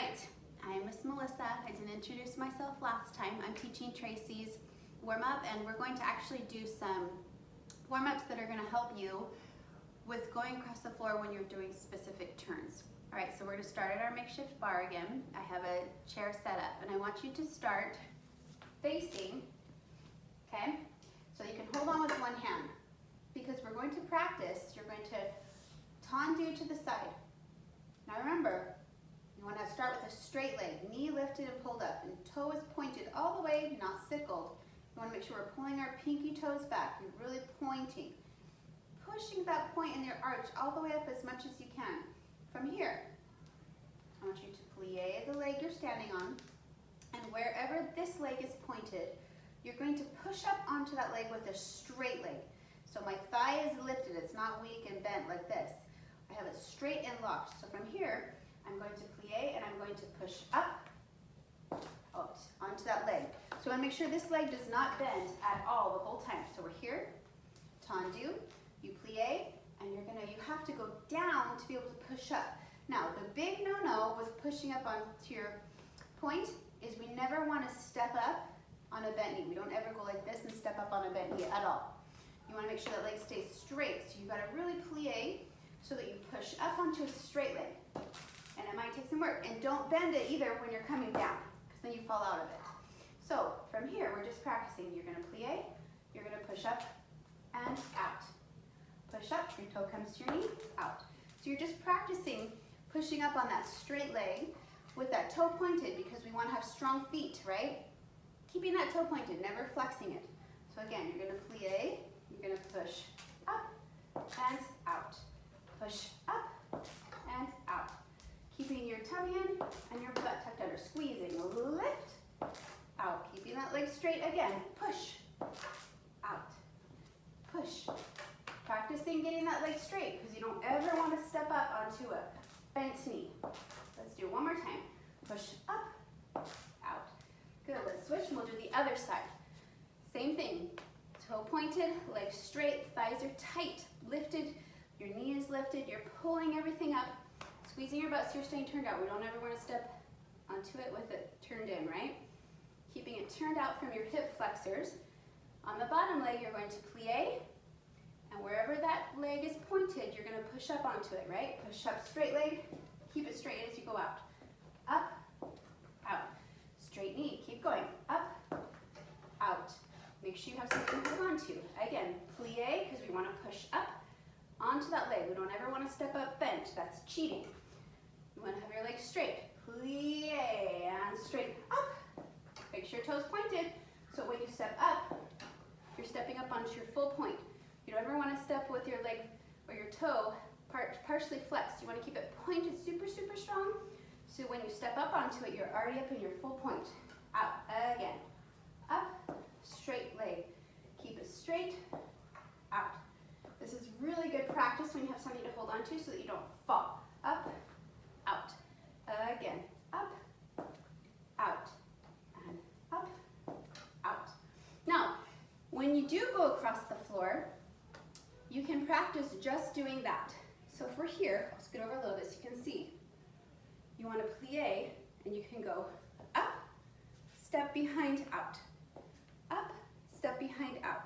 right, I'm Miss Melissa. I didn't introduce myself last time. I'm teaching Tracy's warm-up, and we're going to actually do some warm-ups that are going to help you with going across the floor when you're doing specific turns. All right, so we're going to start at our makeshift bar again. I have a chair set up, and I want you to start facing, okay? So you can hold on with one hand, because we're going to practice. You're going to tendu to the side. Now remember, you want to start with a straight leg, knee lifted and pulled up, and toe is pointed all the way, not sickled. You want to make sure we're pulling our pinky toes back. You're really pointing. Pushing that point in your arch all the way up as much as you can. From here, I want you to plie the leg you're standing on, and wherever this leg is pointed, you're going to push up onto that leg with a straight leg. So my thigh is lifted, it's not weak and bent like this. I have it straight and locked. So from here, I'm going to plie and I'm going to push up, out, onto that leg. So I want to make sure this leg does not bend at all the whole time. So we're here, tendu, you plie, and you have to go down to be able to push up. Now, the big no-no with pushing up onto your point is we never want to step up on a bent knee. We don't ever go like this and step up on a bent knee at all. You want to make sure that leg stays straight. So you've got to really plie so that you push up onto a straight leg. And it might take some work. And don't bend it either when you're coming down, because then you fall out of it. So from here, we're just practicing. You're going to plie, you're going to push up and out. Push up, your toe comes to your knee, out. So you're just practicing pushing up on that straight leg with that toe pointed, because we want to have strong feet, right? Keeping that toe pointed, never flexing it. So again, you're going to plie, you're going to push up and out. Push up and out. Keeping your tummy in and your butt tucked under. Squeezing, lift, out. Keeping that leg straight again. Push, out, push. Practicing getting that leg straight, because you don't ever want to step up onto a bent knee. Let's do it one more time. Push up, out. Good, let's switch and we'll do the other side. Same thing, toe pointed, legs straight, thighs are tight, lifted, your knee is lifted, you're pulling everything up, squeezing your butt so you're staying turned out. We don't ever want to step onto it with it turned in, right? Keeping it turned out from your hip flexors. On the bottom leg, you're going to plie, and wherever that leg is pointed, you're going to push up onto it, right? Push up, straight leg, keep it straight as you go out. Up, out. Straight knee, keep going. Up, out. Make sure you have something to hold on to. Again, plie, because we want to push up onto that leg. We don't ever want to step up bent. That's cheating. You want to have your legs straight. Plie and straight. Up. Make sure your toes pointed, so when you step up, you're stepping up onto your full point. You don't ever want to step with your leg or your toe partially flexed. You want to keep it pointed super, super strong, so when you step up onto it, you're already up in your full point. Out. Again. Up. Straight leg. Keep it straight. Out. This is really good practice when you have something to hold on to so that you don't fall. Up. Out. Again. Up. Out. And up. Out. Now, when you do go across the floor, you can practice just doing that. So if we're here, I'll scoot over a little bit so you can see. You want to plie, and you can go up, step behind, out. Up, step behind, out.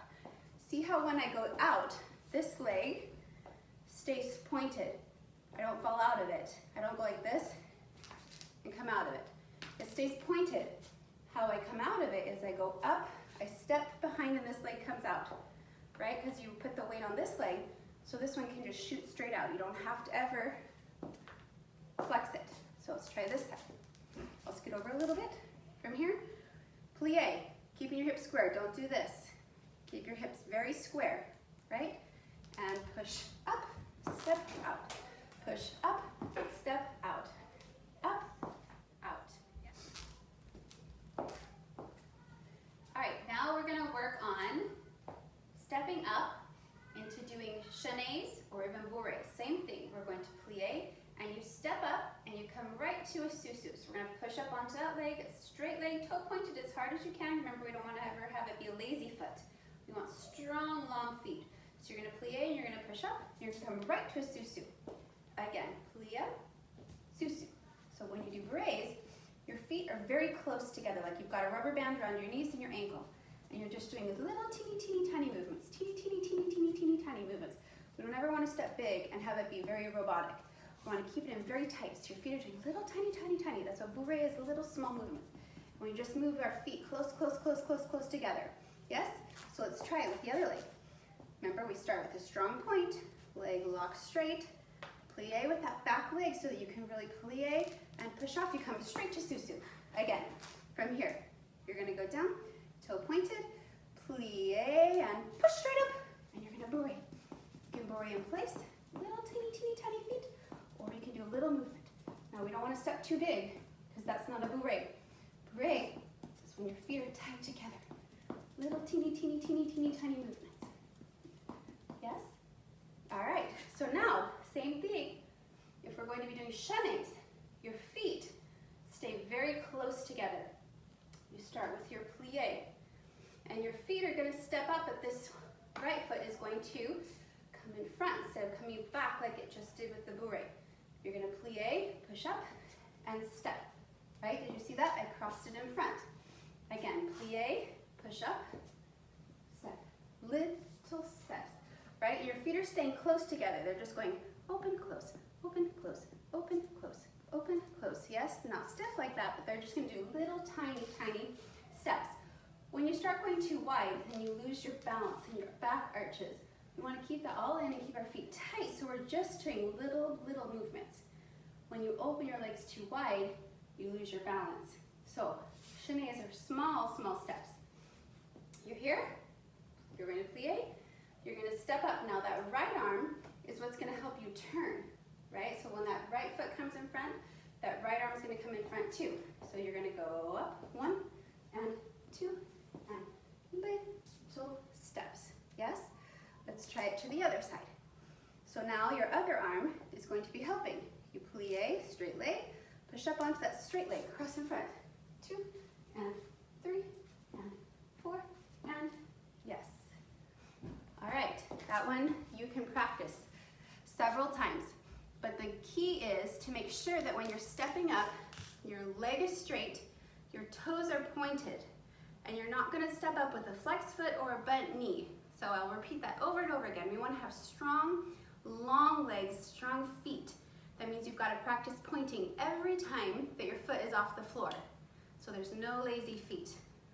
See how when I go out, this leg stays pointed. I don't fall out of it. I don't go like this and come out of it. It stays pointed. How I come out of it is I go up, I step behind, and this leg comes out, right? Because you put the weight on this leg, so this one can just shoot straight out. You don't have to ever flex it. So let's try this side. I'll scoot over a little bit. From here, plie, keeping your hips square. Don't do this. Keep your hips very square, right? And push up, step out. Push up, step out. Up, out. All right, now we're gonna work on stepping up into doing chenets or even bourree. Same thing, we're going to plie, and you step up and you come right to a susu. So we're going to push up onto that leg, a straight leg, toe pointed as hard as you can. Remember, we don't want to ever have it be a lazy foot. We want strong, long feet. So you're going to plie and you're going to push up, and you're going to come right to a susu. Again, plie, susu. So So when you do bourrees, your feet are very close together, like you've got a rubber band around your knees and your ankle. And you're just doing little teeny, teeny, tiny movements. Teeny, teeny, teeny, teeny, teeny, tiny movements. We don't ever want to step big and have it be very robotic. We want to keep it in very tight. So your feet are doing little tiny, tiny, tiny. That's what bourree is, little small movements. And we just move our feet close, close, close, close, close together. Yes? So let's try it with the other leg. Remember, we start with a strong point, leg locked straight, plie with that back leg so that you can really plie and push off. You come straight to susu. Again, from here, you're going to go down, toe pointed, plie and push straight up, and you're going to bourree. You can bourree in place, little teeny, teeny, tiny feet, or you can do a little movement. Now, we don't want to step too big because that's not a bourree. Bourree is when your feet are tied together. Little teeny, teeny, teeny, teeny, tiny movements. Yes? All right, so now, same thing. If we're going to be doing shenanigans, your feet stay very close together. You start with your plie, and your feet are going to step up, but this right foot is going to come in front instead of coming back like it just did with the bourree. You're going to plie, push up, and step. Right? Did you see that? I crossed it in front. Again, plie, push up, step, little step. Right? Your feet are staying close together. They're just going open, close, open, close, open, close, open, close. Yes? Not stiff like that, but they're just going to do little tiny, tiny steps. When you start going too wide and you lose your balance and your back arches, we want to keep that all in and keep our feet tight, so we're just doing little, little movements. When you open your legs too wide, you lose your balance. So, shenanigans are small, small steps. You're here, you're going to plie, you're going to step up. Now that right arm is what's going to help you turn, right? So when that right foot comes in front, that right arm is going to come in front too. So you're going to go up, 1 and 2 and little steps. Yes? Let's try it to the other side. So now your other arm is going to be helping. You plie, straight leg, push up onto that straight leg, cross in front. 2 and 3 and 4 and yes. All right, that one you can practice several times. But the key is to make sure that when you're stepping up, your leg is straight, your toes are pointed, and you're not going to step up with a flexed foot or a bent knee. So I'll repeat that over and over again. We want to have strong, long legs, strong feet. That means you've got to practice pointing every time that your foot is off the floor. So there's no lazy feet.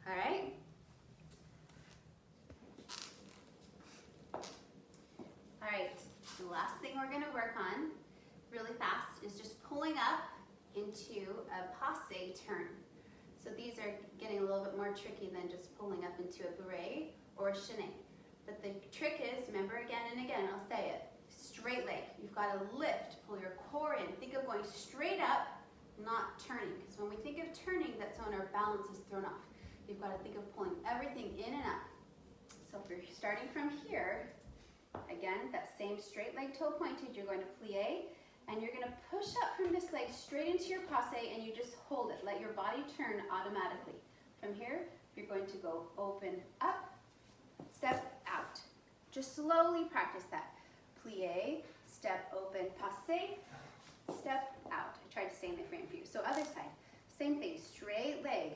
All right? All right, the last thing we're going to work on really fast is just pulling up into a passe turn. So these are getting a little bit more tricky than just pulling up into a bourree or a shenanigans. But the trick is, remember again and again, I'll say it, straight leg. You've got to lift, pull your core in. Think of going straight up, not turning. Because when we think of turning, that's when our balance is thrown off. You've got to think of pulling everything in and up. So if you're starting from here, again, that same straight leg toe pointed, you're going to plie, and you're going to push up from this leg straight into your passe, and you just hold it. Let your body turn automatically. From here, you're going to go open up, step out. Just slowly practice that. Plie, step, open, passe, step out. I tried to stay in the frame for you. So other side, same thing, straight leg,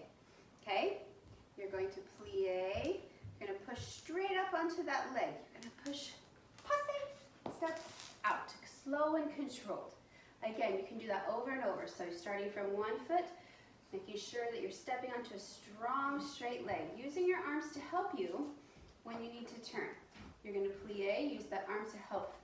okay? You're going to plie, you're going to push straight up onto that leg. You're going to push, passe, step out, slow and controlled. Again, you can do that over and over. So starting from one foot, making sure that you're stepping onto a strong straight leg, using your arms to help you when you need to turn. You're going to plie, use that arm to help